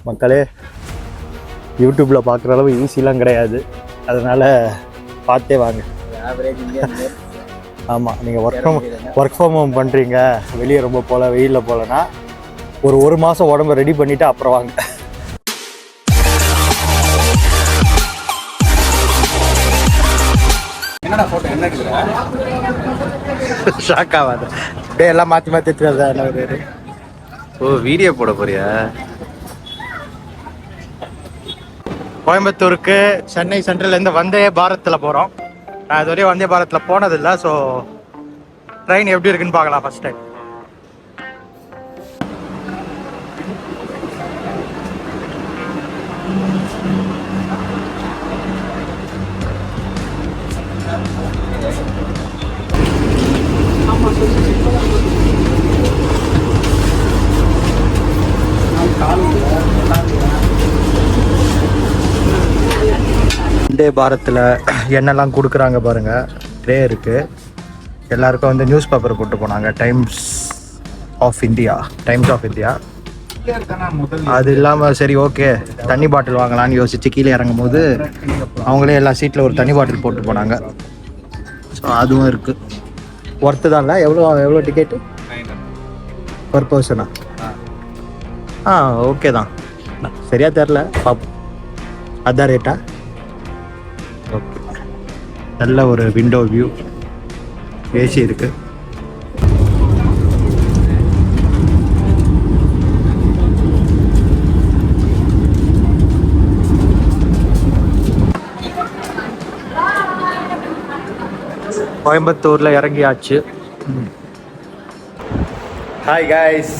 மக்களே. யூடியூப்பில் பார்க்குற அளவு ஈஸிலாம் கிடையாது, அதனால் பார்த்தே வாங்க. ஆமாம், நீங்கள் ஒர்க் ஃப்ரம் ஹோம் பண்ணுறீங்க, வெளியே ரொம்ப போகல, வெயிலில் போகலன்னா ஒரு மாதம் உடம்பை ரெடி பண்ணிவிட்டு அப்புறம் வாங்க. என்னடா ஃபோட்டோ என்ன எடுக்கிறா? ஷாக் ஆகாது, அப்படியே எல்லாம் மாற்றி மாற்றி எடுத்துக்கிறதா என்ன பேர்? ஓ, வீடியோ போட போறியா? கோயம்புத்தூருக்கு சென்னை சென்ட்ரல்லேருந்து வந்தே பாரத்தில் போகிறோம். நான் இதுவரையும் வந்தே பாரத்தில் போனதில்லை, ஸோ ட்ரெயின் எப்படி இருக்குன்னு பார்க்கலாம் ஃபஸ்ட் டைம். வந்தே பாரத்தில் என்னெல்லாம் கொடுக்குறாங்க பாருங்கள். ட்ரே இருக்குது, எல்லாருக்கும் வந்து நியூஸ் பேப்பர் போட்டு போனாங்க. Times of India. அது இல்லாமல் சரி ஓகே தண்ணி பாட்டில் வாங்கலான்னு யோசிச்சு கீழே இறங்கும் போது அவங்களே எல்லா சீட்டில் ஒரு தண்ணி பாட்டில் போட்டு போனாங்க. ஸோ அதுவும் இருக்குது. ஒர்த்து தான்ல. எவ்வளோ டிக்கெட்டு பர் பர்சனா? ஓகே தான், சரியாக தெரில, பார்ப்போம். அதான் ரேட்டா? ஓகே. நல்ல ஒரு விண்டோ வியூ, ஏசி இருக்குது. கோயம்புத்தூரில் இறங்கியாச்சு. ஹாய் காய்ஸ்,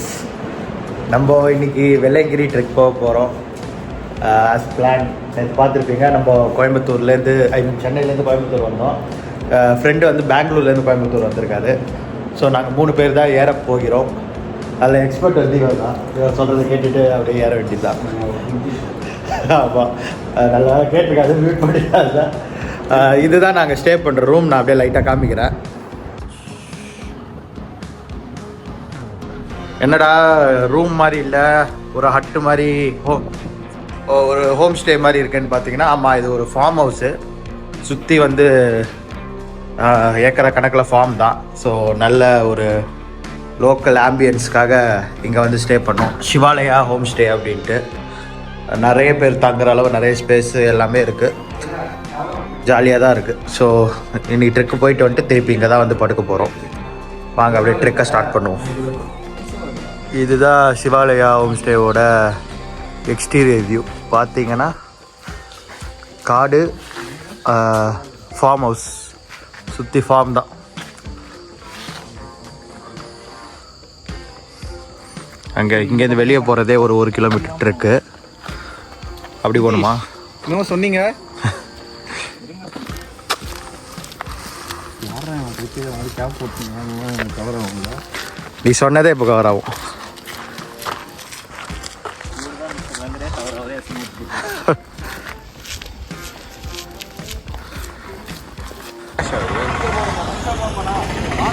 நம்ம இன்னைக்கு வெள்ளையங்கிரி ட்ரெக் போக போகிறோம். ஆஸ் பிளான் பார்த்துருப்பீங்க, நம்ம கோயம்புத்தூர்லேருந்து சென்னையிலேருந்து கோயம்புத்தூர் வந்தோம். ஃப்ரெண்டு வந்து பெங்களூர்லேருந்து கோயம்புத்தூர் வந்திருக்காரு. ஸோ நாங்கள் 3 பேர் தான் ஏற போகிறோம். அதில் எக்ஸ்பர்ட் வந்து இவர் தான். இவர் சொல்கிறத கேட்டுட்டு அப்படியே ஏற வேண்டியது தான். ஆமாம், நல்லா கேட்டிருக்காது, மியூட் பண்ணிட்டாங்க. இதுதான் நாங்கள் ஸ்டே பண்ணுற ரூம். நான் அப்படியே லைட்டாக காமிக்கிறேன். என்னடா ரூம் மாதிரி இல்லை, ஒரு ஹட்டு மாதிரி, ஒரு ஹோம் ஸ்டே மாதிரி இருக்குன்னு பார்த்தீங்கன்னா, ஆமாம், இது ஒரு ஃபார்ம் ஹவுஸு. சுற்றி வந்து ஏக்கரை கணக்கில் ஃபார்ம் தான். ஸோ நல்ல ஒரு லோக்கல் ஆம்பியன்ஸ்க்காக இங்கே வந்து ஸ்டே பண்ணோம். சிவாலயா ஹோம் ஸ்டே அப்படின்ட்டு நிறைய பேர் தங்குற அளவு நிறைய ஸ்பேஸு எல்லாமே இருக்குது. ஜாலியாக தான் இருக்குது. ஸோ இன்றைக்கி ட்ரெக்கு போயிட்டு வந்துட்டு திருப்பி இங்கே தான் வந்து படுக்க போகிறோம். வாங்க அப்படியே ட்ரெக்கை ஸ்டார்ட் பண்ணுவோம். இதுதான் சிவாலயா ஹோம் ஸ்டேவோட எக்ஸ்டீரியர் வியூ. பார்த்தீங்கன்னா காடு, ஃபார்ம் ஹவுஸ், சுற்றி ஃபார்ம் தான். இங்கேருந்து வெளியே போகிறதே ஒரு கிலோமீட்டர் ட்ரெக்கு. அப்படி போகணுமா? இன்னும் சொன்னீங்க. நீ சொன்னதே இப்போ கவர் ஆகும்.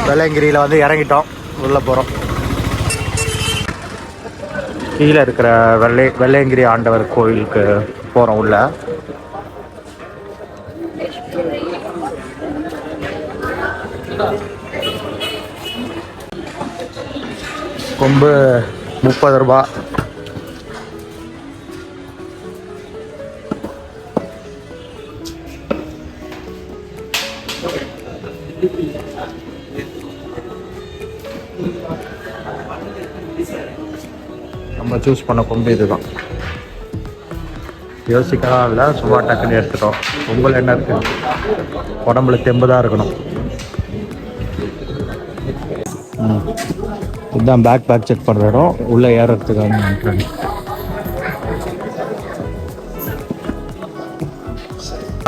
வெள்ளையங்கிரியில் வந்து இறங்கிட்டோம், உள்ளே போகிறோம். கீழே இருக்கிற வெள்ளையங்கிரி ஆண்டவர் கோயிலுக்கு போகிறோம். உள்ள கொம்பு 30 ரூபா. நம்ம சூஸ் பண்ண கொம்பு இதுதான். யோசிக்கலாம் இல்லை, சும்மா டக்குன்னு எடுத்துட்டோம். பொங்கல் என்ன இருக்குது, உடம்புல தெம்பு தான் இருக்கணும். இதுதான் பேக் செக் பண்ணுற இடம். உள்ளே ஏறத்துக்கான நினைக்கிறேன்.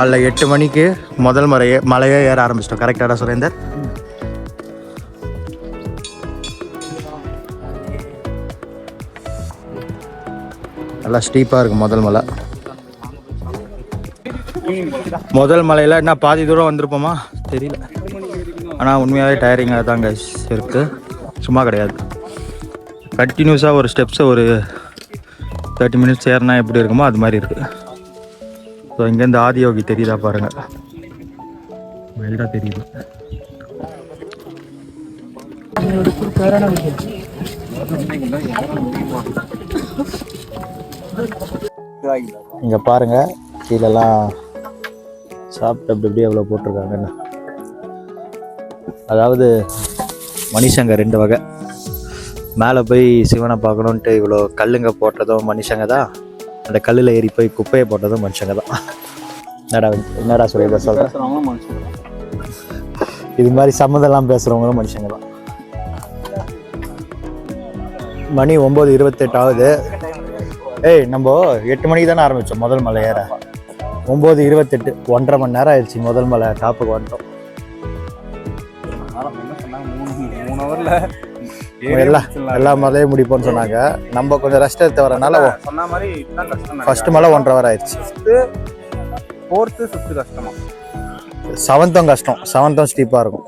அதில் 8 மணிக்கு முதல் மலையே ஏற ஆரம்பிச்சிட்டோம். கரெக்டாக சுரேந்தர்? நல்லா ஸ்டீப்பாக இருக்குது முதல் மலையில். என்ன பாதி தூரம் வந்திருப்போமா தெரியல, ஆனால் உண்மையாகவே டயரிங்காக தான் கைஸ் இருக்குது, சும்மா கிடையாது. கண்டினியூஸாக ஒரு ஸ்டெப்ஸை ஒரு 30 மினிட்ஸ் ஏறினா எப்படி இருக்குமோ அது மாதிரி இருக்குது. ஸோ இங்கேருந்து ஆதியோகி தெரியுதா பாருங்கள், மைல்டாக தெரியுது. இங்கே பாருங்கள், கீழெல்லாம் சாப்பிட்டு அப்படி இப்படி எவ்வளோ போட்டிருக்காங்கன்னு. அதாவது மனுஷங்க 2 வகை. மேலே போய் சிவனை பார்க்கணுன்ட்டு இவ்வளோ கல்லுங்க போட்டதும் மனுஷங்க தான், அந்த கல்லில் ஏறி போய் குப்பையை போட்டதும் மனுஷங்க தான். என்னடா சொல்லி இதை சொல்கிறேன், இது மாதிரி சம்மந்தெல்லாம் பேசுகிறவங்களும் மனுஷங்க தான். மணி 9:28 ஆகுது. ஏய், நம்ம 8 மணிக்கு தானே ஆரம்பித்தோம் முதல் மலை ஏற. 9:28, 1.5 மணி நேரம் ஆயிடுச்சு முதல் மலை டாப்புக்கு வந்துட்டோம். எல்லா மலையும் முடிப்போம்னு சொன்னாங்க. நம்ம கொஞ்சம் ரெஸ்ட் எடுத்து வரனால சொன்ன மாதிரி ஃபர்ஸ்ட் மலை 1.5 ஹவர் ஆயிடுச்சு. 4th 5th கஷ்டமா, 7th கஷ்டம். 7th ஸ்டீப்பாக இருக்கும்.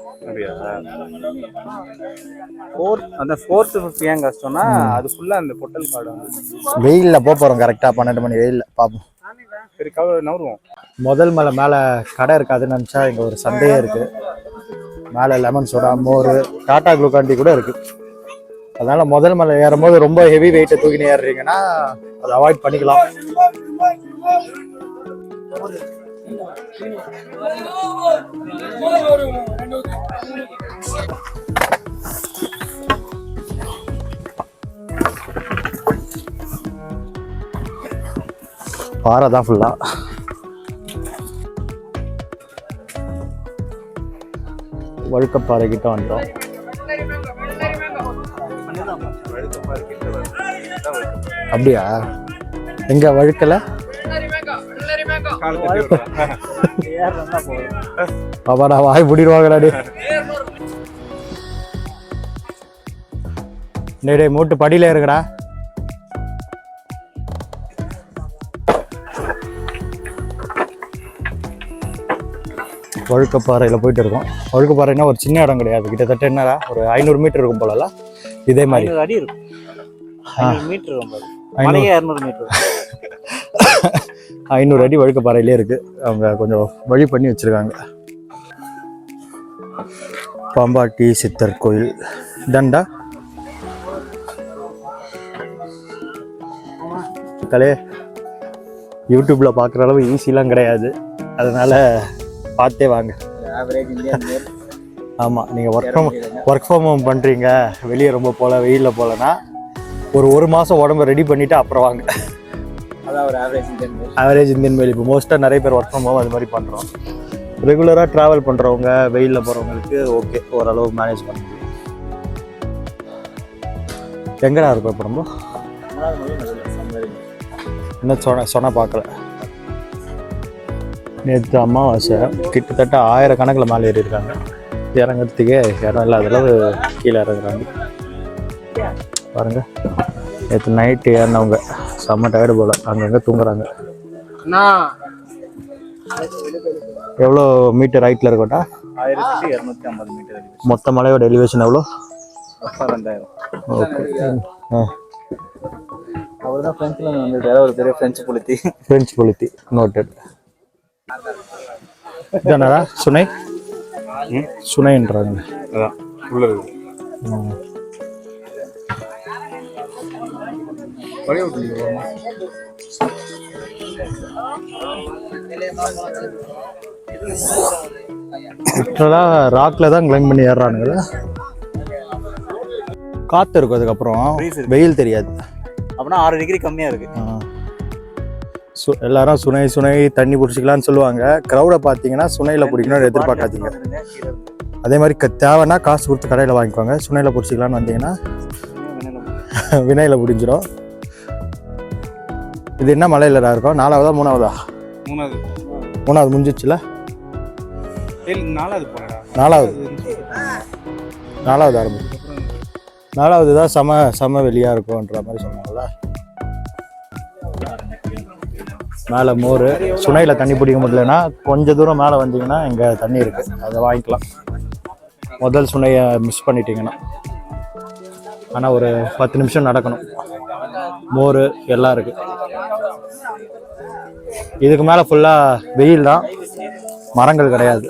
அந்த 4th 5th ஏன் கஷ்டம்னா அது ஃபுல்லாக அந்த பொட்டல் காடு. வெயிலில் போகிறோம் கரெக்டாக 12 மணி வெயிலில் பார்ப்போம். சரி, நவருவோம். முதல் மலை மேலே கடை இருக்காதுன்னு நினச்சா இங்கே ஒரு சந்தையே இருக்குது. மேலே லெமன் சோடா, மோர், டாட்டா குளுக்காண்டி கூட இருக்குது. அதனால் முதல் மலை ஏறும்போது ரொம்ப ஹெவி வெயிட்டை தூக்கின்னு ஏறுறீங்கன்னா அதை அவாய்ட் பண்ணிக்கலாம். பாறை தான் ஃபுல்லாக. வழுக்கப்பாறை கிட்ட வந்துட்டோம். அப்படியா? எங்க வழுக்கல பாபாடா, வாய் பிடிடுவாங்கடா. டேய் மூட்டு படியில இருக்குடா. வழுக்கப்பாறையில் போயிட்டு இருக்கோம். வழுக்கப்பாறைன்னா ஒரு சின்ன இடம் கிடையாது, கிட்டத்தட்ட என்னடா ஒரு 500 மீட்டர் இருக்கும் போல. இதே மாதிரி 500 அடி இருக்கும். 500 மீட்டர் இருக்கும். 200 மீட்டர் 500 அடி வழுக்கப்பாறையிலே இருக்குது. அவங்க கொஞ்சம் வழி பண்ணி வச்சுருக்காங்க. பாம்பாட்டி சித்தர் கோயில் தண்டா கலே. யூடியூப்பில் பார்க்குற அளவு ஈஸிலாம் கிடையாது, அதனால் பார்த்தே வாங்க. ஆமாம், நீங்கள் ஒர்க் ஃப்ரம் ஹோம் பண்ணுறீங்க, வெளியே ரொம்ப போகல, வெயிலில் போகலன்னா ஒரு மாதம் உடம்பை ரெடி பண்ணிவிட்டு அப்புறம் வாங்க. Average Indian mail. இப்போ மோஸ்ட்டாக நிறைய பேர் ஒர்க் ஃப்ரம் ஹோம் அது மாதிரி பண்ணுறோம். ரெகுலராக ட்ராவல் பண்ணுறவங்க, வெயிலில் போகிறவங்களுக்கு ஓகே, ஓரளவு மேனேஜ் பண்ண முடியும். எங்கடா இருக்கும் இப்போ நம்ம? இன்னும் சொன்ன பார்க்கல. நேற்று அமாவாசை, கிட்டத்தட்ட 1000 கணக்கில் மேலே ஏறி இருக்காங்க. இறங்கிறதுக்கே இடம் இல்லாத அளவு கீழே இறங்குறாங்க பாருங்க. நேற்று நைட்டு ஏறினவங்க செம்ம டயர்டு போல், அங்கங்கே தூங்குறாங்க. எவ்வளோ மீட்டர் ஹைட்டில் இருக்கட்டா? 1250 மீட்டர். மொத்த மலையோட எலிவேஷன் எவ்வளோ? 2000. ஓகே. அவர் தான் ஃப்ரெஞ்சில் வந்துட்டார், ஒரு பெரிய ஃப்ரெஞ்சு புலித்தி நோட்டட். இதானடா சுனை? சுனைன்றாங்க. அதான் உள்ளது. ராக்ல தான் கிளைம் பண்ணி ஏறுறானுங்கள. காற்று இருக்கும், அதுக்கப்புறம் வெயில் தெரியாது. அப்படின்னா 6 டிகிரி கம்மியாக இருக்குது. எல்லாரும் சுனை தண்ணி பிடிச்சிக்கலான்னு சொல்லுவாங்க. க்ரௌடை பார்த்தீங்கன்னா சுனையில் பிடிக்கணும்னு எதிர்பார்க்காதீங்க. அதே மாதிரி தேவைன்னா காசு கொடுத்து கடையில் வாங்கிக்கோங்க. சுனையில் பிடிச்சிக்கலான்னு வந்தீங்கன்னா வினையில் பிடிஞ்சிடும். இது என்ன மலையில் இருக்கும்? 4வதா 3வதா? 3வது முடிஞ்சிச்சுல. 4வது ஆரம்பிச்சு. 4வது தான் செம வெளியாக இருக்கும்ன்ற மாதிரி சொன்னாங்கல்ல. மேலே மோர், சுனையில் தண்ணி பிடிக்க முடியலன்னா கொஞ்சம் தூரம் மேலே வந்தீங்கன்னா இங்கே தண்ணி இருக்குது, அதை வாங்கிக்கலாம். முதல் சுனையை மிஸ் பண்ணிட்டீங்கன்னா. ஆனால் ஒரு 10 நிமிஷம் நடக்கணும். மோர் எல்லாம் இருக்குது. இதுக்கு மேலே ஃபுல்லாக வெயில் தான், மரங்கள் கிடையாது.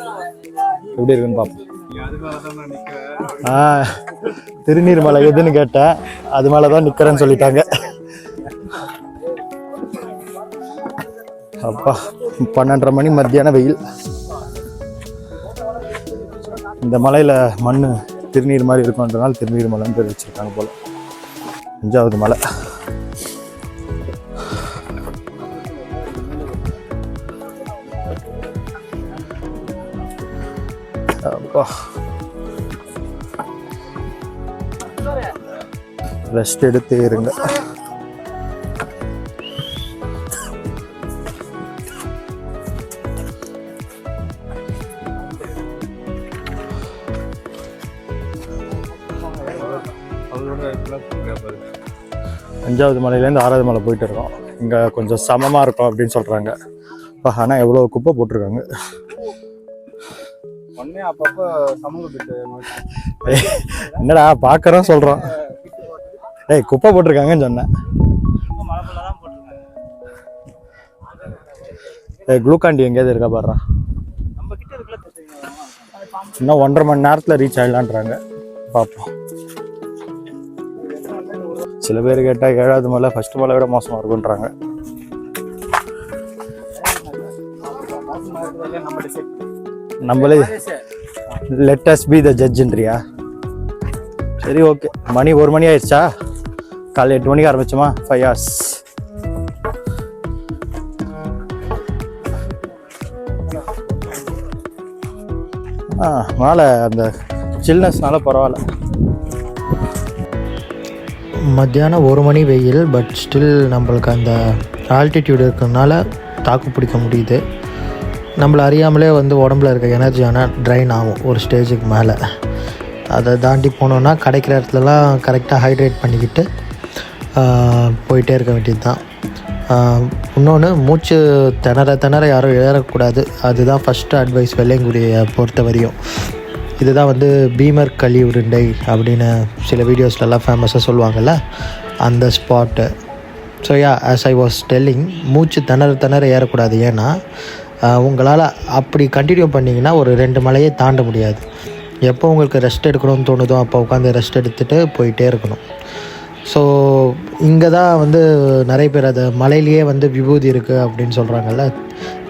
எப்படி இருக்குன்னு பார்ப்போம். திருநீர் மலை எதுன்னு கேட்டேன், அது மேலே தான் நிற்கிறேன்னு சொல்லிட்டாங்க. அப்பா 12:30 மணி மத்தியான வெயில். இந்த மலையில் மண் திருநீர் மாதிரி இருக்குன்றனால திருநீர் மலைன்னு பேர் வச்சுருக்காங்க போல். 5வது மலை. அப்பா ரெஸ்ட் எடுத்து இருங்க. அஞ்சாவது மலையிலேருந்து 6வது மலை போயிட்டு இருக்கோம். இங்கே கொஞ்சம் சமமாக இருக்கும் அப்படின்னு சொல்கிறாங்க. ஆனால் எவ்வளோ குப்பை போட்டிருக்காங்க. என்னடா பார்க்குறோம் சொல்கிறோம். குப்பை போட்டிருக்காங்கன்னு சொன்னேன். குளுக்காண்டி எங்கேயாவது இருக்கா பாடுறா. இன்னும் 1.5 மணி நேரத்தில் ரீச் ஆகிடலான்றாங்க. பார்ப்போம். சில பேர் கேட்டால் 7வது மலை ஃபஸ்ட்டு மலை விட மோசமாக இருக்குன்றாங்க. நம்மளே லெட் அஸ் பி த ஜட்ஜ்ன்றியா? சரி, ஓகே. மணி 1 மணி ஆயிடுச்சா? காலை 8 மணிக்கு ஆரம்பிச்சோமா? 5 hours. மேலே அந்த சில்னஸ்னால பரவாயில்ல. மத்தியானம் 1 மணி வெயில், பட் ஸ்டில் நம்மளுக்கு அந்த ஆல்டிடியூட் இருக்கிறதுனால தாக்கு பிடிக்க முடியுது. நம்மளை அறியாமலே வந்து உடம்புல இருக்க எனர்ஜி ஆனால் ட்ரைன் ஆகும் ஒரு ஸ்டேஜுக்கு மேலே. அதை தாண்டி போனோன்னா கிடைக்கிற இடத்துலலாம் கரெக்டாக ஹைட்ரேட் பண்ணிக்கிட்டு போயிட்டே இருக்க வேண்டியது தான். இன்னொன்று, மூச்சு திணற யாரும் ஏறக்கூடாது. அதுதான் ஃபஸ்ட்டு அட்வைஸ் வெள்ளையங்குடியை பொறுத்த வரையும். இதுதான் வந்து பீமர் களி உருண்டை அப்படின்னு சில வீடியோஸ்லலாம் ஃபேமஸாக சொல்லுவாங்கள்ல, அந்த spot. So as I was telling, மூச்சு திணற ஏறக்கூடாது. ஏன்னா உங்களால் அப்படி கண்டினியூ பண்ணிங்கன்னா ஒரு 2 மலையே தாண்ட முடியாது. எப்போ உங்களுக்கு ரெஸ்ட் எடுக்கணும்னு தோணுதோ அப்போ உட்காந்து ரெஸ்ட் எடுத்துகிட்டு போயிட்டே இருக்கணும். ஸோ இங்கே தான் வந்து நிறைய பேர் அதை மலையிலேயே வந்து விபூதி இருக்குது அப்படின்னு சொல்கிறாங்கல்ல,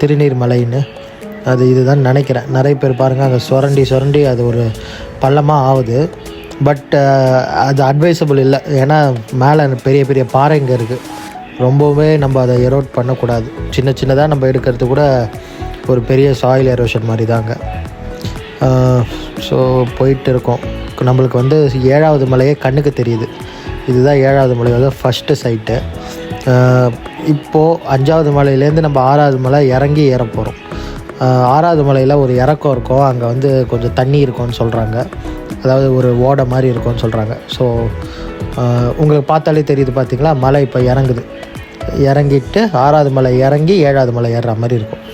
திருநீர் மலைன்னு. அது இதுதான் நினைக்கிறேன். நிறைய பேர் பாருங்கள், அங்கே சுரண்டி அது ஒரு பள்ளமாக ஆகுது. பட் அது அட்வைசபிள் இல்லை. ஏன்னா மேலே பெரிய பெரிய பாறைங்க இருக்குது. ரொம்பவே நம்ம அதை எரோட் பண்ணக்கூடாது. சின்னதாக நம்ம எடுக்கிறது கூட ஒரு பெரிய சாயில் எரோஷன் மாதிரி தாங்க. ஸோ போயிட்டு இருக்கோம். நம்மளுக்கு வந்து 7வது மலையே கண்ணுக்கு தெரியுது. இதுதான் 7வது மலை, அதாவது ஃபஸ்ட்டு சைட்டு. இப்போது 5வது மலையிலேருந்து நம்ம 6வது மலை இறங்கி ஏற போகிறோம். 6வது மலையில் ஒரு இறக்கம் இருக்கும். அங்கே வந்து கொஞ்சம் தண்ணி இருக்கும்னு சொல்கிறாங்க. அதாவது ஒரு ஓடை மாதிரி இருக்கும்னு சொல்கிறாங்க. ஸோ உங்களுக்கு பார்த்தாலே தெரியுது, பார்த்திங்களா? மலை இப்போ இறங்கிட்டு 6வது மலை இறங்கி 7வது மலை ஏறுற மாதிரி இருக்கும்.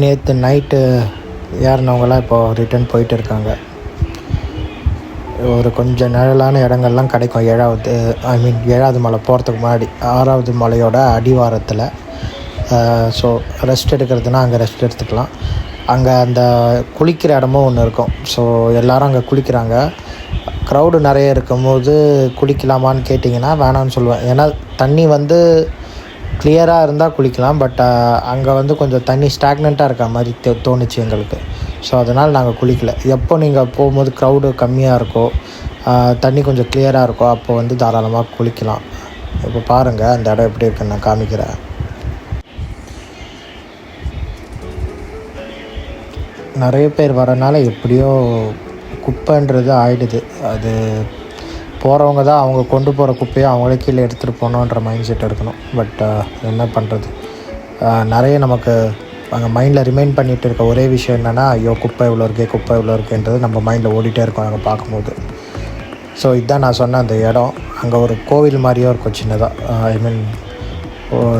நேற்று நைட்டு ஏறினவங்களாம் இப்போது ரிட்டர்ன் போயிட்டு இருக்காங்க. ஒரு கொஞ்சம் நிழலான இடங்கள்லாம் கிடைக்கும் 7வது மலை போகிறதுக்கு முன்னாடி, 6வது மலையோட அடிவாரத்தில். ஸோ ரெஸ்ட் எடுக்கிறதுனா அங்கே ரெஸ்ட் எடுத்துக்கலாம். அங்கே அந்த குளிக்கிற இடமும் ஒன்று இருக்கும். ஸோ எல்லோரும் அங்கே குளிக்கிறாங்க. க்ரௌடு நிறைய இருக்கும்போது குளிக்கலாமான்னு கேட்டிங்கன்னா வேணான்னு சொல்லுவேன். ஏன்னா தண்ணி வந்து கிளியராக இருந்தால் குளிக்கலாம். பட் அங்கே வந்து கொஞ்சம் தண்ணி ஸ்டாக்னண்ட்டாக இருக்க மாதிரி தோணுச்சு எங்களுக்கு. ஸோ அதனால் நாங்கள் குளிக்கலை. எப்போ நீங்கள் போகும்போது க்ரௌடு கம்மியாக இருக்கோ, தண்ணி கொஞ்சம் கிளியராக இருக்கோ, அப்போ வந்து தாராளமாக குளிக்கலாம். இப்போ பாருங்கள் அந்த இடம் எப்படி இருக்குன்னு நான் காமிக்கிறேன். நிறைய பேர் வரனால எப்படியோ குப்பைன்றது ஆயிடுது. அது போகிறவங்க தான் அவங்க கொண்டு போகிற குப்பையை அவங்களே கீழே எடுத்துகிட்டு போகணுன்ற மைண்ட் செட் இருக்கணும். பட் என்ன பண்ணுறது, நிறைய நமக்கு அங்கே மைண்டில் ரிமைண்ட் பண்ணிகிட்டு இருக்க ஒரே விஷயம் என்னென்னா, ஐயோ குப்பை இவ்வளோ இருக்கேன்றது நம்ம மைண்டில் ஓடிட்டே இருக்கோம் நாங்கள் பார்க்கும்போது. ஸோ இதுதான் நான் சொன்ன அந்த இடம். அங்கே ஒரு கோவில் மாதிரியும் இருக்கும் சின்னதாக.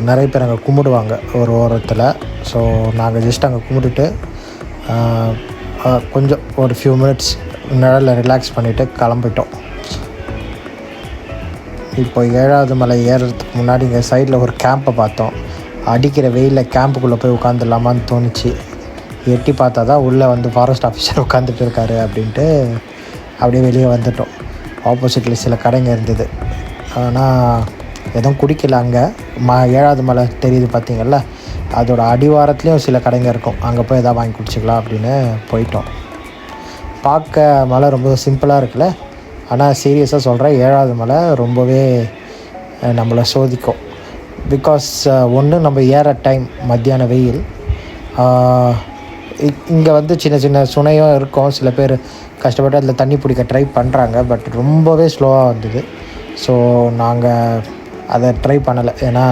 நிறைய பேர் அங்கே கும்பிடுவாங்க ஒரு ஓரத்தில். ஸோ நாங்கள் ஜஸ்ட் அங்கே கும்பிட்டுட்டு கொஞ்சம் ஒரு ஃபியூ மினிட்ஸ் நிழலில் ரிலாக்ஸ் பண்ணிவிட்டு கிளம்பிட்டோம். இப்போ 7வது மலை ஏறுறதுக்கு முன்னாடி இங்கே சைடில் ஒரு கேம்பை பார்த்தோம். அடிக்கிற வெயிலில் கேம்புக்குள்ளே போய் உட்காந்துடலாமான்னு தோணுச்சு. எட்டி பார்த்தா தான் உள்ளே வந்து ஃபாரஸ்ட் ஆஃபீஸர் உட்காந்துட்டு இருக்காரு அப்படின்ட்டு அப்படியே வெளியே வந்துட்டோம். ஆப்போசிட்டில் சில கடைங்க இருந்தது, ஆனால் எதுவும் குடிக்கல. அங்கே 7வது மலை தெரியுது பார்த்திங்கள்ல, அதோட அடிவாரத்துலேயும் சில கடைங்க இருக்கும், அங்கே போய் எதாவது வாங்கி குடிச்சிக்கலாம் அப்படின்னு போயிட்டோம். பார்க்க மலை ரொம்ப சிம்பிளாக இருக்குல்ல, ஆனால் சீரியஸாக சொல்கிறேன், 7வது மலை ரொம்பவே நம்மளை சோதிக்கும். பிகாஸ் ஒன்று நம்ம ஏற டைம் மத்தியான வெயில், இங்கே வந்து சின்ன சின்ன சுனையும் இருக்கும். சில பேர் கஷ்டப்பட்டு அதில் தண்ணி பிடிக்க ட்ரை பண்ணுறாங்க, பட் ரொம்பவே ஸ்லோவாக வந்தது. ஸோ நாங்கள் அதை ட்ரை பண்ணலை, ஏன்னா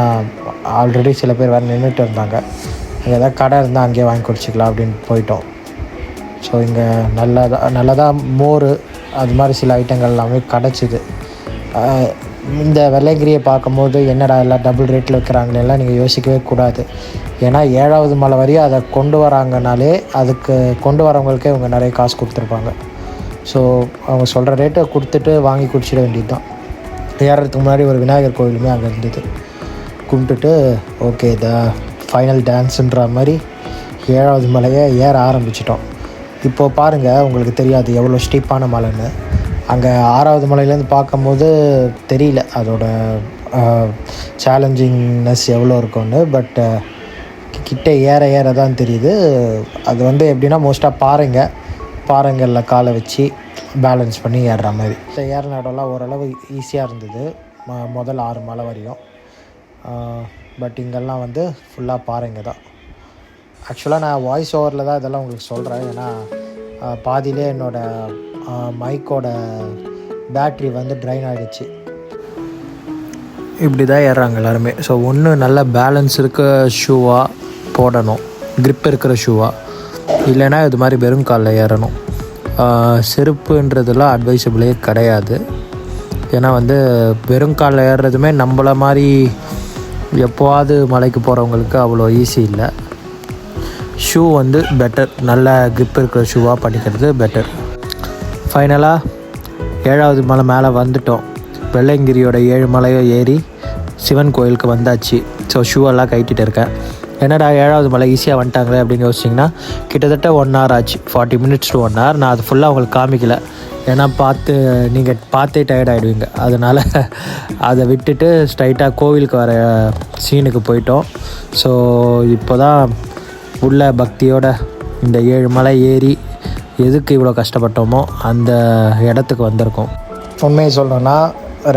ஆல்ரெடி சில பேர் வேறு நின்றுட்டு இருந்தாங்க. அங்கே எதாவது கடை இருந்தால் அங்கேயே வாங்கி குடிச்சிக்கலாம் அப்படின்னு போயிட்டோம். ஸோ இங்கே நல்லதாக மோர் அது மாதிரி சில ஐட்டங்கள் எல்லாமே கிடச்சிது. இந்த வெள்ளைங்கிரியை பார்க்கும்போது என்னடா எல்லாம் டபுள் ரேட்டில் விற்கிறாங்களெல்லாம் நீங்கள் யோசிக்கவே கூடாது. ஏன்னா 7வது மலை வரையும் அதை கொண்டு வராங்கனாலே அதுக்கு கொண்டு வரவங்களுக்கே இவங்க நிறைய காசு கொடுத்துருப்பாங்க. ஸோ அவங்க சொல்கிற ரேட்டை கொடுத்துட்டு வாங்கி குடிச்சிட வேண்டியது தான். ஏறதுக்கு முன்னாடி ஒரு விநாயகர் கோவிலுமே அங்கே இருந்தது, கும்பிட்டுட்டு ஓகே த ஃபைனல் டான்ஸுன்ற மாதிரி 7வது மலையை ஏற ஆரம்பிச்சிட்டோம். இப்போது பாருங்கள், உங்களுக்கு தெரியாது எவ்வளோ ஸ்டீப்பான மலைன்னு. அங்கே 6வது மலையிலேருந்து பார்க்கும்போது தெரியல அதோட சேலஞ்சிங்னஸ் எவ்வளோ இருக்கும்னு, பட் கிட்டே ஏற ஏற தான் தெரியுது. அது வந்து எப்படின்னா மோஸ்ட்டாக பாறைங்களில் காலை வச்சு பேலன்ஸ் பண்ணி ஏறுற மாதிரி. ஏறின இடம்லாம் ஓரளவு ஈஸியாக இருந்தது முதல் 6 மலை வரையும். பட் இங்கெல்லாம் வந்து ஃபுல்லாக பாறைங்க தான். ஆக்சுவலாக நான் வாய்ஸ் ஓவரில் தான் இதெல்லாம் உங்களுக்கு சொல்கிறேன், ஏன்னா பாதியிலே என்னோடய மைக்கோட பேட்ரி வந்து ட்ரைன் ஆகிடுச்சு. இப்படி தான் ஏறுறாங்க எல்லாருமே. ஸோ ஒன்று நல்ல பேலன்ஸ் இருக்க ஷூவாக போடணும், க்ரிப் இருக்கிற ஷூவாக, இல்லைன்னா இது மாதிரி வெறும் காலில் ஏறணும். செருப்புன்றதெல்லாம் அட்வைசபிளே கிடையாது. ஏன்னா வந்து வெறும் காலில் ஏறுறதுமே நம்மள மாதிரி எப்போவாது மலைக்கு போகிறவங்களுக்கு அவ்வளோ ஈஸி இல்லை. ஷூ வந்து பெட்டர், நல்ல க்ரிப் இருக்கிற ஷூவாக பண்ணிக்கிறது பெட்டர். ஃபைனலாக 7வது மலை மேலே வந்துட்டோம். வெள்ளையங்கிரியோட 7 மலையும் ஏறி சிவன் கோயிலுக்கு வந்தாச்சு. ஸோ ஷூவெல்லாம் கட்டிகிட்டு இருக்கேன். என்னடா 7வது மலை ஈஸியாக வந்துட்டாங்களே அப்படின்னு யோசிச்சிங்கன்னா, கிட்டத்தட்ட 1 hour ஆச்சு, 40 minutes to 1 hour. நான் அது ஃபுல்லாக உங்களுக்கு காமிக்கல, ஏன்னா நீங்கள் பார்த்தே டயர்ட் ஆகிடுவீங்க. அதனால் அதை விட்டுட்டு ஸ்ட்ரைட்டாக கோவிலுக்கு வர சீனுக்கு போயிட்டோம். ஸோ இப்போ தான் உள்ள பக்தியோட இந்த 7 மலை ஏறி எதுக்கு இவ்வளோ கஷ்டப்பட்டோமோ அந்த இடத்துக்கு வந்திருக்கோம். உண்மையை சொல்லணும்னா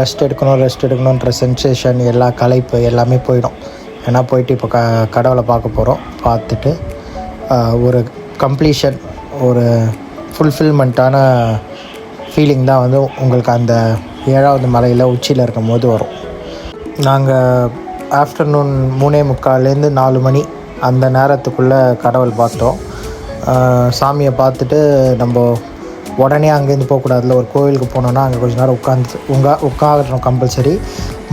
ரெஸ்ட் எடுக்கணுன்ற சென்சேஷன், எல்லா களைப்பு எல்லாமே போயிடும். ஏன்னா போயிட்டு இப்போ கடவுளை பார்க்க போகிறோம். பார்த்துட்டு ஒரு கம்ப்ளீஷன், ஒரு ஃபுல்ஃபில்மெண்ட்டான ஃபீலிங் தான் வந்து உங்களுக்கு அந்த 7வது மலையில் உச்சியில் இருக்கும் போது வரும். நாங்கள் ஆஃப்டர்நூன் 3:45 4 மணி அந்த நேரத்துக்குள்ளே கடவுள் பார்த்தோம். சாமியை பார்த்துட்டு நம்ம உடனே அங்கேருந்து போகக்கூடாதுல, ஒரு கோவிலுக்கு போனோன்னா அங்கே கொஞ்சம் நேரம் உட்காரணும் கம்பல்சரி.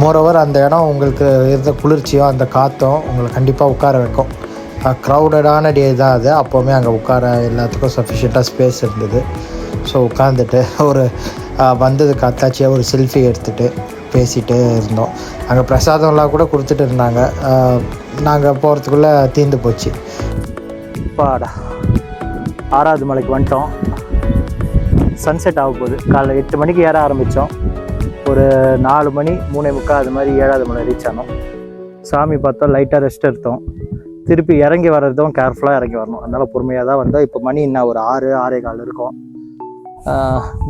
மோரோவர் அந்த இடம் உங்களுக்கு இருந்த குளிர்ச்சியும் அந்த காற்றும் உங்களை கண்டிப்பாக உட்கார வைக்கும். க்ரௌடடான டே தான் அது, அப்போவுமே அங்கே உட்கார எல்லாத்துக்கும் சஃபிஷியண்ட்டாக ஸ்பேஸ் இருந்தது. ஸோ உட்காந்துட்டு ஒரு வந்ததுக்கு அத்தாச்சியாக ஒரு செல்ஃபி எடுத்துகிட்டு பேசிகிட்டு இருந்தோம். அங்கே பிரசாதம்லாம் கூட கொடுத்துட்டு இருந்தாங்க. நாங்கள் போகிறதுக்குள்ளே தீர்ந்து போச்சு. பாடா 6வது மலைக்கு வந்துட்டோம். சன்செட் ஆக போகுது. காலைல 8 மணிக்கு ஏற ஆரம்பித்தோம். ஒரு 4 மணி 3:45 அது மாதிரி 7வது மலை ரீச் ஆனோம். சாமி பார்த்தோம், லைட்டாக ரெஸ்ட் எடுத்தோம். திருப்பி இறங்கி வர்றதும் கேர்ஃபுல்லாக இறங்கி வரணும், அதனால் பொறுமையாக தான் வந்தோம். இப்போ மணி என்ன ஒரு 6-6:15 இருக்கும்.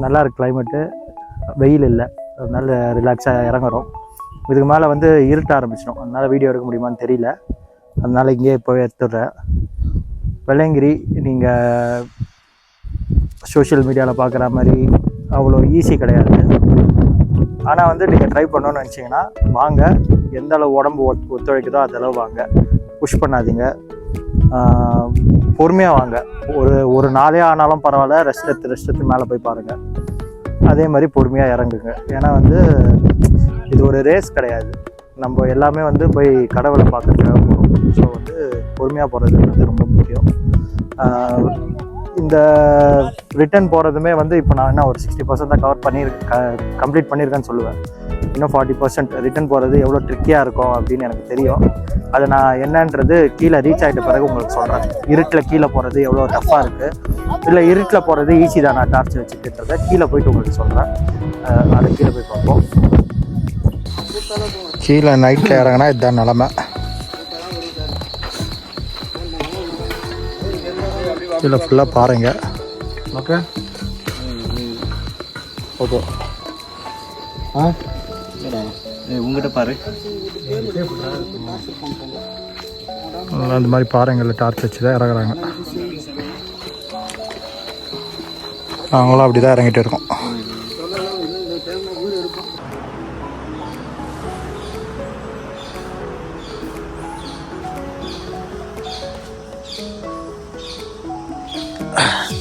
நல்லா இருக்குது கிளைமேட்டு, வெயில் இல்லை, அதனால ரிலாக்ஸாக இறங்குறோம். இதுக்கு மேலே வந்து இருட்ட ஆரம்பிச்சிடும், அதனால் வீடியோ எடுக்க முடியுமான்னு தெரியல, அதனால் இங்கேயே போய் எடுத்துடுறேன். வெள்ளையங்கிரி நீங்கள் சோஷியல் மீடியாவில் பார்க்குற மாதிரி அவ்வளோ ஈஸி கிடையாது. ஆனால் வந்து நீங்கள் ட்ரை பண்ணணும்னு நினச்சிங்கன்னா வாங்க. எந்த அளவு உடம்பு ஒத்துழைக்குதோ அதளவு வாங்க, புஷ் பண்ணாதீங்க, பொறுமையாக வாங்க. ஒரு நாளே ஆனாலும் பரவாயில்ல, ரெஸ்ட் எடுத்து மேலே போய் பாருங்கள். அதே மாதிரி பொறுமையாக இறங்குங்க. ஏன்னா வந்து இது ஒரு ரேஸ் கிடையாது, நம்ம எல்லாமே வந்து போய் கடவுளை பார்க்கறதுக்காக போகிறோம். ஸோ வந்து பொறுமையாக போகிறது ரொம்ப முக்கியம். இந்த ரிட்டர்ன் போகிறதுமே வந்து இப்போ நான் என்ன ஒரு 60% தான் கம்ப்ளீட் பண்ணியிருக்கேன்னு சொல்லுவேன். இன்னும் 40% ரிட்டர்ன் போகிறது எவ்வளோ ட்ரிக்கியாக இருக்கும் அப்படின்னு எனக்கு தெரியும். அதை நான் என்னன்றது கீழே ரீச் ஆகிட்ட பிறகு உங்களுக்கு சொல்கிறேன். இருட்டில் கீழே போகிறது எவ்வளோ டஃப்பாக இருக்குது, இல்லை இருட்டில் போகிறது ஈஸி தான் நான் டார்ச் வச்சுட்டுன்றதை கீழே போயிட்டு உங்களுக்கு சொல்கிறேன். அதை கீழே போய் பார்ப்போம். கீழே நைட்டில் இறங்கினா இதுதான் நிலமை. கீழே ஃபுல்லாக பாருங்க. Okay okay. உங்ககிட்ட பாரு, அந்த மாதிரி பாறைங்களில் டார்ச் வச்சு தான் இறங்குறாங்க. நாங்களும் அப்படி தான் இறங்கிட்டு இருக்கோம்.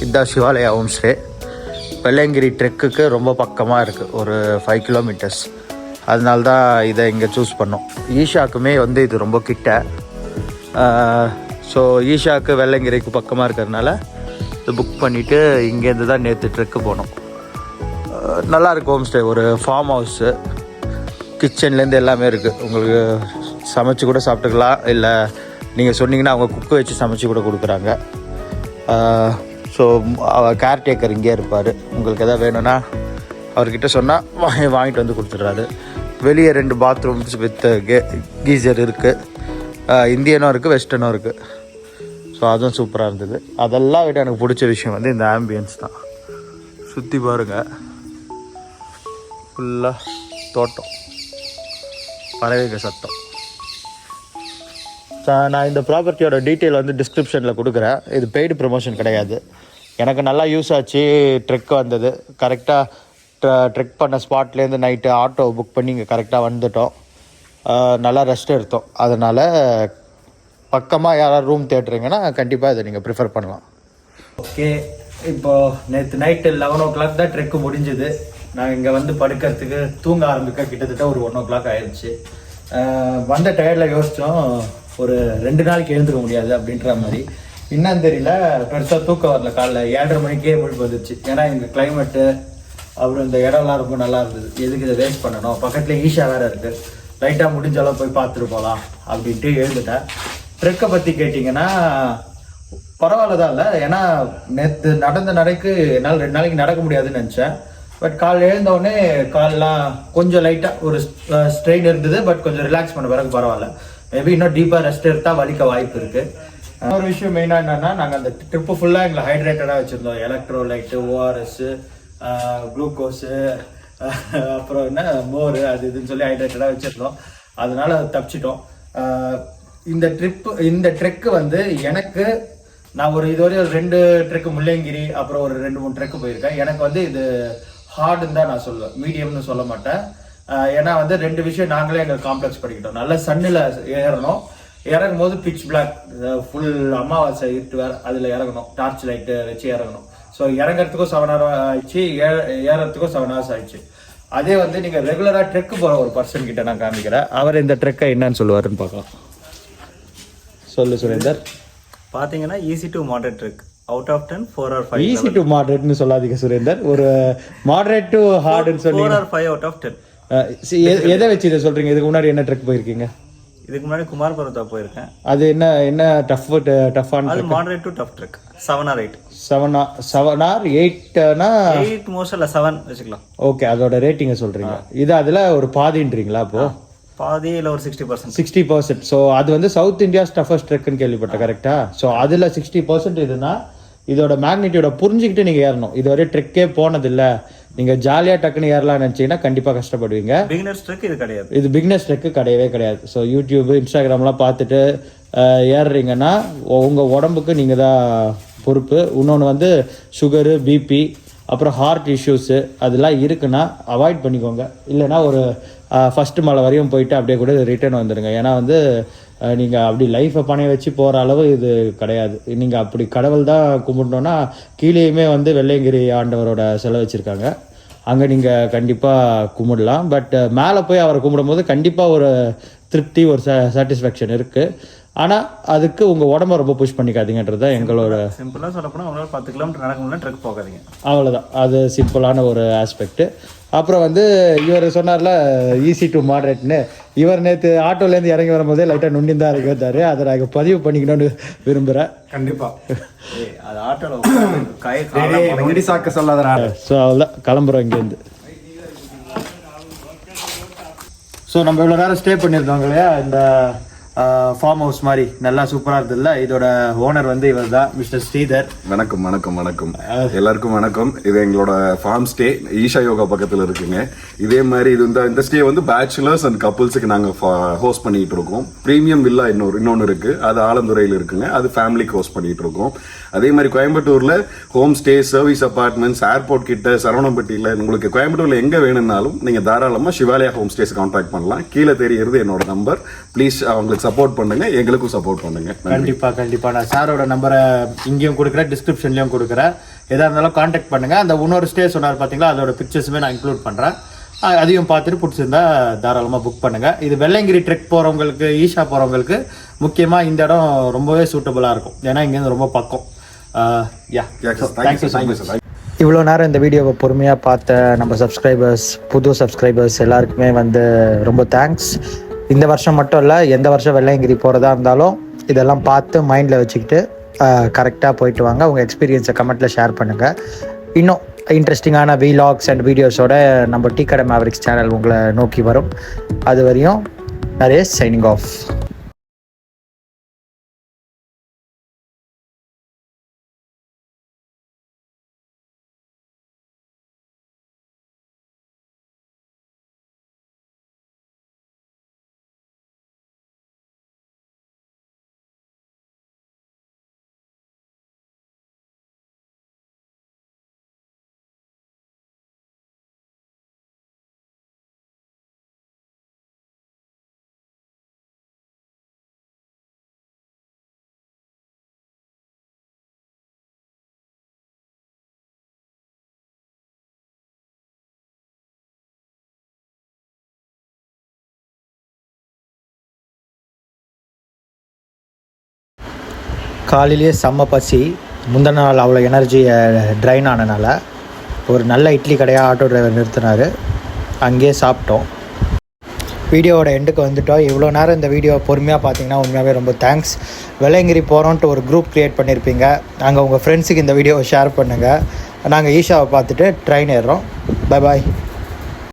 இதுதான் சிவாலயா ஹோம் ஸ்டே. வெள்ளையங்கிரி ட்ரெக்குக்கு ரொம்ப பக்கமாக இருக்குது, ஒரு 5 கிலோமீட்டர்ஸ். அதனால தான் இதை இங்கே சூஸ் பண்ணோம். ஈஷாக்குமே வந்து இது ரொம்ப கிட்ட. ஸோ ஈஷாவுக்கு வெள்ளையங்கிரிக்கு பக்கமாக இருக்கிறதுனால இது புக் பண்ணிவிட்டு இங்கேருந்து தான் நேற்று ட்ரெக்கு போனோம். நல்லாயிருக்கு ஹோம் ஸ்டே. ஒரு ஃபார்ம் ஹவுஸு, கிச்சன்லேருந்து எல்லாமே இருக்குது. உங்களுக்கு சமைச்சு கூட சாப்பிட்டுக்கலாம், இல்லை நீங்கள் சொன்னீங்கன்னா அவங்க குக்கு வச்சு சமைச்சு கூட கொடுக்குறாங்க. ஸோ கேர்டேக்கர் இங்கே இருப்பார். உங்களுக்கு எதாவது வேணும்னா அவர்கிட்ட சொன்னால் வாங்கிட்டு வந்து கொடுத்துட்றாரு. வெளியே 2 பாத்ரூம்ஸ் வித் கீசர் இருக்குது. இந்தியனும் இருக்குது, வெஸ்டர்னும் இருக்குது. ஸோ அதுவும் சூப்பராக இருந்தது. அதெல்லாம் விட எனக்கு பிடிச்ச விஷயம் வந்து இந்த ஆம்பியன்ஸ் தான். சுற்றி பாருங்கள், ஃபுல்லாக தோட்டம், பறவைகள் சத்தம். நான் இந்த ப்ராப்பர்ட்டியோட டீட்டெயில் வந்து டிஸ்கிரிப்ஷனில் கொடுக்குறேன். இது பெய்டு ப்ரமோஷன் கிடையாது. எனக்கு நல்லா யூஸ் ஆச்சு. ட்ரெக் வந்தது கரெக்டாக. ட்ரெக் பண்ண ஸ்பாட்லேருந்து நைட்டு ஆட்டோ புக் பண்ணி இங்கே கரெக்டாக வந்துட்டோம். நல்லா ரெஸ்ட் எடுத்தோம். அதனால் பக்கமாக யாராவது ரூம் தேடுறீங்கன்னா கண்டிப்பாக இதை நீங்கள் ப்ரிஃபர் பண்ணலாம். ஓகே, இப்போது நேற்று நைட்டு 11 o'clock தான் ட்ரெக்கு முடிஞ்சுது. நாங்கள் இங்கே வந்து படுக்கிறதுக்கு தூங்க ஆரம்பிக்க கிட்டத்தட்ட ஒரு 1 o'clock ஆயிடுச்சு. வந்த டயர்டில் யோசித்தோம், ஒரு 2 நாளைக்கு எழுந்துக்க முடியாது அப்படின்ற மாதிரி. இன்னும் தெரியல, பெருசாக தூக்கம் வரல. காலைல 7:30 மணிக்கே முழிப்பு வந்துச்சு. ஏன்னா இங்கே கிளைமேட்டு அப்புறம் இந்த இடம்லாம் ரொம்ப நல்லா இருந்தது. எதுக்கு இதை வேஸ்ட் பண்ணணும், பக்கத்தில் ஈஷா வேறு இருக்குது, லைட்டாக முடிஞ்சாலும் போய் பார்த்துட்டு போகலாம் அப்படின்ட்டு எழுந்துட்டேன். ட்ரெக்கை பற்றி கேட்டிங்கன்னா பரவாயில்ல தான் இல்லை. ஏன்னா நேற்று நடந்த நடைக்கு என்னால் 2 நாளைக்கு நடக்க முடியாதுன்னு நினச்சேன். பட் கால் எழுந்தவுடனே கால்லாம் கொஞ்சம் லைட்டாக ஒரு ஸ்ட்ரெயின் இருந்தது. பட் கொஞ்சம் ரிலாக்ஸ் பண்ண பிறகு பரவாயில்ல. மேபி இன்னும் டீப்பாக ரெஸ்ட் எடுத்தால் வலிக்க வாய்ப்பு இருக்குது. ஒரு விஷயம் மெயினாக என்னென்னா, நாங்கள் அந்த ட்ரிப்பு ஃபுல்லாக எங்களை ஹைட்ரேட்டடாக வச்சுருந்தோம். எலக்ட்ரோலைட்டு, ஓஆர்எஸ்ஸு, குளுக்கோஸு, அப்புறம் என்ன மோர், அது இதுன்னு சொல்லி ஹைட்ரேட்டடாக வச்சுருந்தோம். அதனால தப்பிச்சிட்டோம். இந்த ட்ரெக்கு வந்து எனக்கு, நான் இதுவரை ஒரு 2 ட்ரெக்கு முள்ளங்கிரி, அப்புறம் ஒரு 2-3 ட்ரெக்கு போயிருக்கேன். எனக்கு வந்து இது ஹார்டுன்னு தான் நான் சொல்லுவேன், மீடியம்னு சொல்ல மாட்டேன். ஏன்னா வந்து 2 விஷயம் நாங்களே எங்கள் காம்ப்ளெக்ஸ் படிக்கிட்டோம். நல்ல சன்னில் ஏறணும். இறங்கும் போது பிட்ச் பிளாக், ஃபுல் அமாவாசை இருட்டு வேறு, அதில் இறங்கணும். டார்ச் லைட்டு வச்சு இறங்கணும். ஸோ இறங்குறதுக்கும் 7 hours ஆயிடுச்சு, ஏறத்துக்கும் 7 hours ஆயிடுச்சு. அதே வந்து நீங்கள் ரெகுலராக ட்ரெக்கு போகிற ஒரு பர்சன் கிட்ட நான் காமிக்கிறேன். அவர் இந்த ட்ரெக்கை என்னன்னு சொல்லுவாருன்னு பார்க்கலாம். சொல்லு சுரேந்தர். பார்த்தீங்கன்னா easy to moderate trek. Out of 10 4 or 5. Easy to மாடரேட்னு சொல்லாதீங்க சுரேந்தர். ஒரு மாடரேட் டு ஹார்டுன்னு சொல்லி 4 or 5 out of 10. எதை வச்சு இதை சொல்கிறீங்க? இதுக்கு முன்னாடி என்ன ட்ரெக் போயிருக்கீங்க? இதுக்கு முன்னாடி குமார் பர்வதா போயிருக்கேன். அது என்ன டஃப்பான? அது moderate to tough trek. 7 or 8. 7 or 8னா 8 most இல்ல 7 வச்சுக்கலாம். ஓகே, அதோட ரேட்டிங்கை சொல்றீங்க. இது அதுல ஒரு பாதின்றீங்களா? அப்போ பாதி இல்ல ஒரு 60%. 60%. ஸோ அது வந்து சவுத் இந்தியாஸ் டஃபஸ்ட் ட்ரெக்குன்னு கேள்விப்பட்டேன், கரெக்டா? ஸோ அதில் 60% இதுனா இதோட மேக்னிட்டியூட புரிஞ்சுக்கிட்டு நீங்கள் ஏறணும். இதுவரை ட்ரெக்கே போனதில்லை, நீங்கள் ஜாலியாக டக்குன்னு ஏறலாம்னு நினச்சிங்கன்னா கண்டிப்பாக கஷ்டப்படுவீங்க. பிகினர்ஸ் ட்ரெக் இது கிடையாது. இது பிகினர்ஸ் ட்ரெக்கு கிடையவே கிடையாது. ஸோ யூடியூப், இன்ஸ்டாகிராம்லாம் பார்த்துட்டு ஏறுறீங்கன்னா உங்கள் உடம்புக்கு நீங்கள் தான் பொறுப்பு. இன்னொன்று வந்து சுகரு, பிபி, அப்புறம் ஹார்ட் இஷ்யூஸு அதெல்லாம் இருக்குன்னா அவாய்ட் பண்ணிக்கோங்க. இல்லைனா ஒரு ஃபஸ்ட்டு மலை வரையும் போயிட்டு அப்படியே கூட ரிட்டர்ன் வந்துடுங்க. ஏன்னா வந்து நீங்கள் அப்படி லைஃப்பை பணைய வச்சு போகிற அளவு இது கிடையாது. நீங்கள் அப்படி கடவுள் தான் கும்பிட்டோன்னா கீழேயுமே வந்து வெள்ளையங்கிரி ஆண்டவரோட சிலை வச்சுருக்காங்க, அங்கே நீங்கள் கண்டிப்பாக கும்பிடலாம். பட் மேலே போய் அவரை கும்பிடும்போது கண்டிப்பாக ஒரு திருப்தி, ஒரு சாட்டிஸ்ஃபேக்ஷன் இருக்குது. ஆனால் அதுக்கு உங்கள் உடம்ப ரொம்ப புஷ் பண்ணிக்காதீங்கன்றது தான் எங்களோட. சிம்பிளாக சொல்லப்போனால் அவங்களால 10 கிலோமீட்டர் நடக்க முடியல, ட்ரெக் போகாதீங்க, அவ்வளோதான். அது சிம்பிளான ஒரு ஆஸ்பெக்ட். அப்புறம் வந்து இவர் சொன்னார்ல ஈஸி டு மாடரேட்னு, இவர் நேற்று ஆட்டோலேருந்து இறங்கி வரும்போதே லைட்டாக நுண்டிந்தான் இருக்கிறாரு. அதை நான் பதிவு பண்ணிக்கணும்னு விரும்புகிறேன். கண்டிப்பாக அது ஆட்டோவில் நொண்டி சாக்க சொல்லாதடா. ஸோ அவ்வளோதான், கிளம்புறோம் இங்கேருந்து. ஸோ நம்ம இவ்வளோ நேரம் ஸ்டே பண்ணியிருந்தோம் இல்லையா, இந்த ஃபார்ம் ஹவுஸ் மாதிரி நல்லா சூப்பராக இருந்ததுல்ல. இதோட ஓனர் வந்து இவர் தான், மிஸ்டர் ஸ்ரீதர். வணக்கம் வணக்கம் வணக்கம் எல்லாருக்கும் வணக்கம். இது எங்களோட ஃபார்ம் ஸ்டே ஈஷா யோகா பக்கத்தில் இருக்குங்க. இதே மாதிரி இது இந்த ஸ்டே வந்து பேச்சுலர்ஸ் அண்ட் கப்புள்ஸுக்கு நாங்கள் ஹோஸ்ட் பண்ணிட்டு இருக்கோம். ப்ரீமியம் வில்லா இன்னொன்று இருக்கு, அது ஆலந்துறையில் இருக்குங்க, அது ஃபேமிலிக்கு ஹோஸ்ட் பண்ணிட்டு இருக்கோம். அதே மாதிரி கோயம்புத்தூர்ல home stay, service apartments, airport கிட்ட, சரவணம்பட்டியில் உங்களுக்கு கோயம்புத்தூர்ல எங்க வேணும்னாலும் நீங்க தாராளமா சிவாலயா ஹோம் ஸ்டேஸ் கான்டாக்ட் பண்ணலாம். கீழே தெரியுறது என்னோட நம்பர். ப்ளீஸ் அவங்களுக்கு சப்போர்ட் பண்ணுங்க, எங்களுக்கும் சப்போர்ட் பண்ணுங்க. கண்டிப்பா நான் சாரோட நம்பரை இங்கேயும் கொடுக்குறேன், டிஸ்கிரிப்ஷன்லயும் கொடுக்குறேன். எதா இருந்தாலும் கான்டாக்ட் பண்ணுங்க. அந்த இன்னொரு ஸ்டே சொன்னார் பாத்தீங்களா, அதோட பிக்சர்ஸுமே நான் இன்க்ளூட் பண்றேன். அதையும் பார்த்துட்டு பிடிச்சிருந்தா தாராளமாக புக் பண்ணுங்க. இது வெள்ளையங்கிரி ட்ரெக் போறவங்களுக்கு, ஈஷா போறவங்களுக்கு முக்கியமா இந்த இடம் ரொம்பவே சூட்டபுளா இருக்கும். ஏன்னா இங்கேருந்து ரொம்ப பக்கம். இவ்வளோ நேரம் இந்த வீடியோவை பொறுமையாக பார்த்த நம்ம சப்ஸ்கிரைபர்ஸ், புது சப்ஸ்கிரைபர்ஸ் எல்லாருக்குமே வந்து ரொம்ப தேங்க்ஸ். இந்த வருஷம் மட்டும் இல்லை, எந்த வருஷம் வெள்ளையங்கிரி போகிறதா இருந்தாலும் இதெல்லாம் பார்த்து மைண்டில் வச்சுக்கிட்டு கரெக்டாக போயிட்டு வாங்க. உங்கள் எக்ஸ்பீரியன்ஸை கமெண்ட்டில் ஷேர் பண்ணுங்கள். இன்னும் இன்ட்ரெஸ்டிங்கான வீலாக்ஸ் அண்ட் வீடியோஸோட நம்ம டீ கடை மேவரிக்ஸ் சேனல் உங்களை நோக்கி வரும். அது வரையும் நரேஷ் சைனிங் ஆஃப். காலையிலேயே செம்ம பசி, முந்தின நாள் அவ்வளோ எனர்ஜியை ட்ரைன் ஆனனால ஒரு நல்ல இட்லி கடையாக ஆட்டோ டிரைவர் நிறுத்தினார். அங்கேயே சாப்பிட்டோம். வீடியோவோட எண்டுக்கு வந்துட்டோம். இவ்வளோ நேரம் இந்த வீடியோவை பொறுமையாக பார்த்தீங்கன்னா உண்மையாகவே ரொம்ப தேங்க்ஸ். வெள்ளையங்கிரி போகிறோன்ட்டு ஒரு குரூப் க்ரியேட் பண்ணியிருப்பீங்க. அங்கே உங்கள் ஃப்ரெண்ட்ஸுக்கு இந்த வீடியோவை ஷேர் பண்ணுங்கள். நாங்கள் ஈஷாவை பார்த்துட்டு ட்ரெயின் ஏறுறோம். Bye bye.